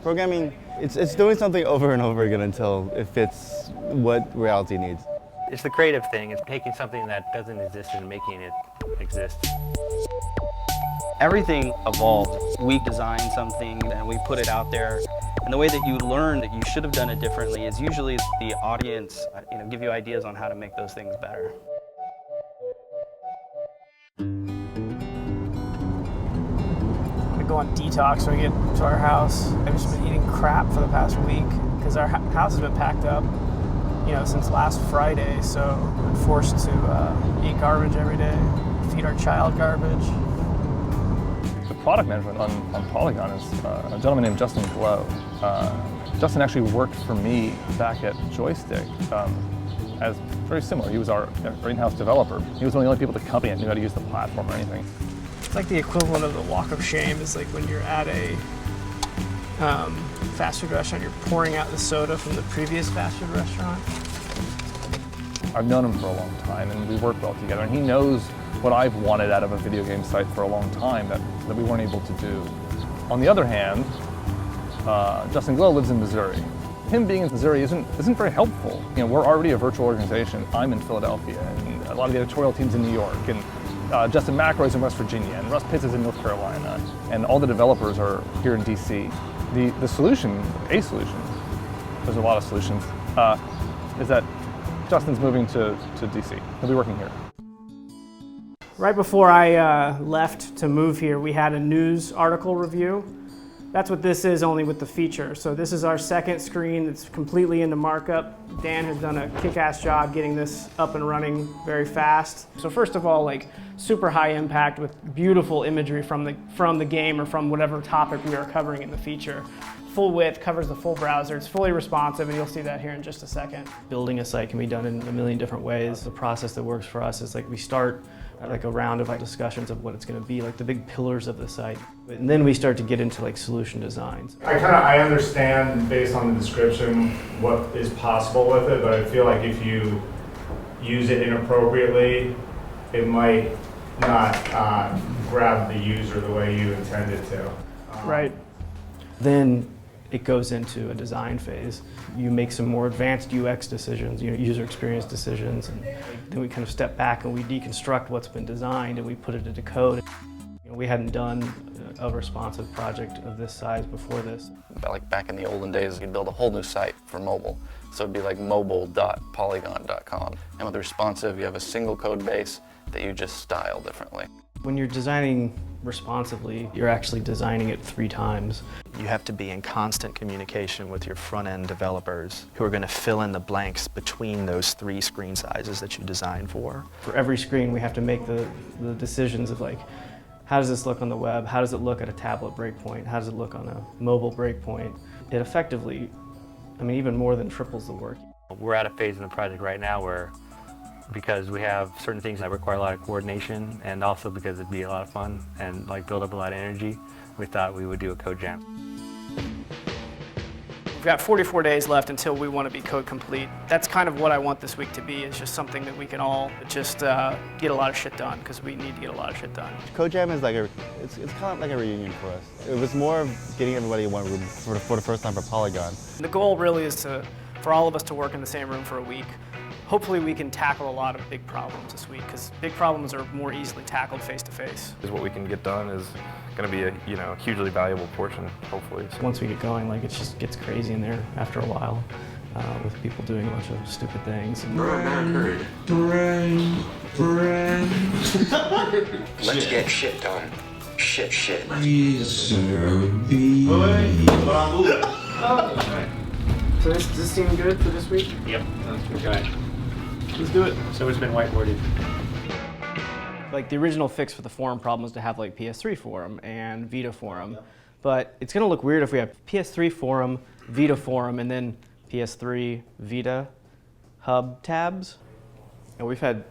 Programming, it's doing something over and over again until it fits what reality needs. It's the creative thing. It's taking something that doesn't exist and making it exist. Everything evolved. We designed something and we put it out there. And the way that you learn that you should have done it differently is usually the audience, give you ideas on how to make those things better. Go on detox when we get to our house. I've just been eating crap for the past week because our house has been packed up, since last Friday. So we've been forced to eat garbage every day, feed our child garbage. The product management on Polygon is a gentleman named Justin Glow. Justin actually worked for me back at Joystick as very similar. He was our in-house developer. He was one of the only people at the company that knew how to use the platform or anything. It's like the equivalent of the walk of shame is like when you're at a fast food restaurant, you're pouring out the soda from the previous fast food restaurant. I've known him for a long time and we work well together, and he knows what I've wanted out of a video game site for a long time that we weren't able to do. On the other hand, Justin Glow lives in Missouri. Him being in Missouri isn't very helpful. We're already a virtual organization. I'm in Philadelphia, and a lot of the editorial team's in New York, and Justin McElroy's in West Virginia, and Russ Pitts is in North Carolina, and all the developers are here in DC. The solution, there's a lot of solutions, is that Justin's moving to DC. He'll be working here. Right before I left to move here, we had a news article review. That's what this is, only with the feature. So this is our second screen that's completely into markup. Dan has done a kick-ass job getting this up and running very fast. So first of all, super high impact with beautiful imagery from the game or from whatever topic we are covering in the feature. Full width, covers the full browser, it's fully responsive, and you'll see that here in just a second. Building a site can be done in a million different ways. The process that works for us is we start a round of discussions of what it's going to be, the big pillars of the site. And then we start to get into solution designs. I understand based on the description what is possible with it, but I feel like if you use it inappropriately, it might not grab the user the way you intended to. Right. Then it goes into a design phase. You make some more advanced UX decisions, user experience decisions, and then we kind of step back and we deconstruct what's been designed and we put it into code. We hadn't done a responsive project of this size before this. Back in the olden days, you'd build a whole new site for mobile. So it'd be mobile.polygon.com. And with responsive, you have a single code base that you just style differently. When you're designing responsively, you're actually designing it 3 times. You have to be in constant communication with your front-end developers who are going to fill in the blanks between those 3 screen sizes that you designed for. For every screen, we have to make the decisions of how does this look on the web? How does it look at a tablet breakpoint? How does it look on a mobile breakpoint? It effectively, even more than triples the work. We're at a phase in the project right now where, because we have certain things that require a lot of coordination, and also because it'd be a lot of fun and build up a lot of energy, we thought we would do a code jam. We've got 44 days left until we want to be code complete. That's kind of what I want this week to be. It's just something that we can all just get a lot of shit done, because we need to get a lot of shit done. Code Jam is it's kind of like a reunion for us. It was more of getting everybody in one room for the first time for Polygon. The goal really is for all of us to work in the same room for a week. Hopefully we can tackle a lot of big problems this week, because big problems are more easily tackled face-to-face. What we can get done is going to be a hugely valuable portion, hopefully. Once we get going, it just gets crazy in there after a while, with people doing a bunch of stupid things. Brain. Let's get shit done. Shit. So does this seem good for this week? Yep, sounds good. Let's do it. So it's been whiteboarded. The original fix for the forum problem was to have PS3 forum and Vita forum, but it's going to look weird if we have PS3 forum, Vita forum, and then PS3 Vita hub tabs. And we've had,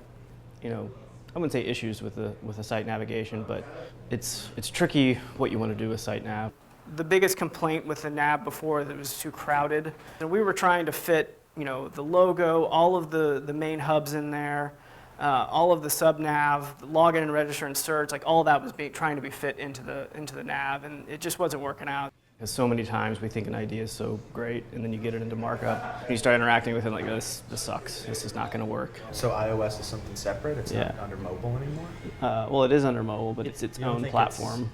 I wouldn't say issues with the site navigation, but it's tricky what you want to do with site nav. The biggest complaint with the nav before, that it was too crowded. And we were trying to fit, the logo, all of the main hubs in there, all of the sub-nav, login and register and search, all of that was trying to be fit into the nav, and it just wasn't working out. Because so many times we think an idea is so great, and then you get it into markup, and you start interacting with it like, this sucks. This is not going to work. So iOS is something separate? It's not under mobile anymore? Well, it is under mobile, but it's its own platform.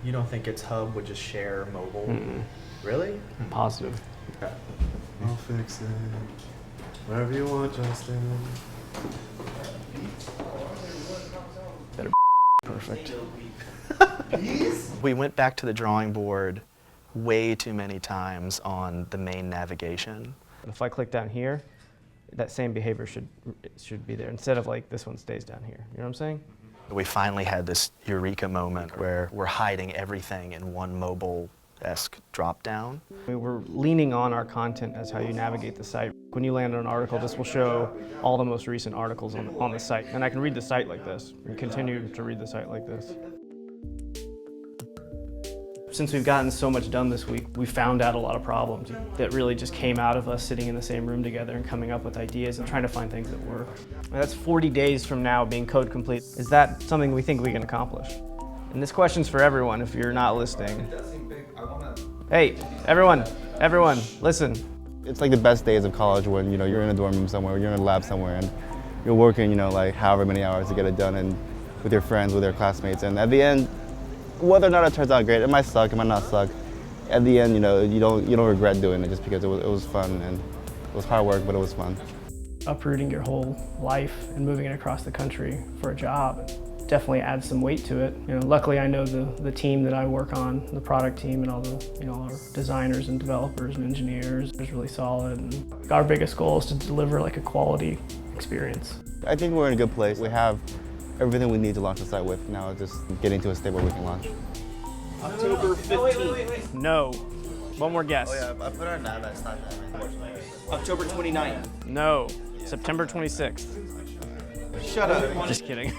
You don't think its hub would just share mobile? Mm-mm. Really? Positive. Okay. I'll fix it. Wherever you want, Justin. Better perfect. We went back to the drawing board way too many times on the main navigation. If I click down here, that same behavior should be there, instead of like this one stays down here. You know what I'm saying? We finally had this eureka moment where we're hiding everything in one mobile-esque drop-down. We were leaning on our content as how you navigate the site. When you land on an article, this will show all the most recent articles on the site. And I can read the site like this, and continue to read the site like this. Since we've gotten so much done this week, we found out a lot of problems that really just came out of us sitting in the same room together and coming up with ideas and trying to find things that work. And that's 40 days from now being code complete. Is that something we think we can accomplish? And this question's for everyone if you're not listening. Hey, everyone, listen. It's like the best days of college when, you're in a dorm room somewhere, you're in a lab somewhere, and you're working, like however many hours to get it done, and with your friends, with your classmates, and at the end, whether or not it turns out great, it might suck, it might not suck. At the end, you don't regret doing it just because it was fun, and it was hard work, but it was fun. Uprooting your whole life and moving it across the country for a job definitely adds some weight to it. Luckily I know the team that I work on, the product team, and all the our designers and developers and engineers is really solid. And our biggest goal is to deliver like a quality experience. I think we're in a good place. We have everything we need to launch the site with. Now it's just getting to a state where we can launch. October 15th. No. One more guess. Oh yeah, I put our nav at time. October 29th. No. September 26th. Shut up. Just kidding.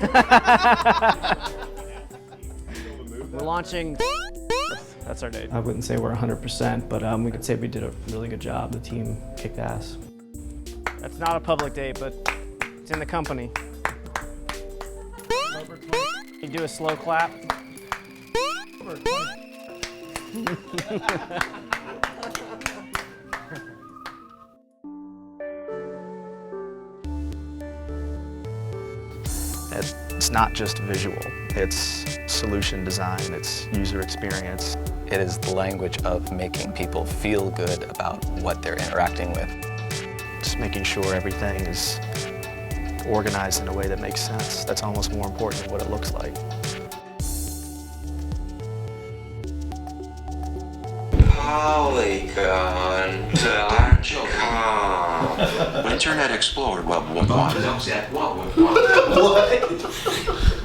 We're launching. That's our date. I wouldn't say we're 100%, but we could say we did a really good job. The team kicked ass. That's not a public date, but it's in the company. You do a slow clap. It's not just visual, it's solution design, it's user experience. It is the language of making people feel good about what they're interacting with. Just making sure everything is organized in a way that makes sense. That's almost more important than what it looks like. Polygon to Internet Explorer 1.1. What?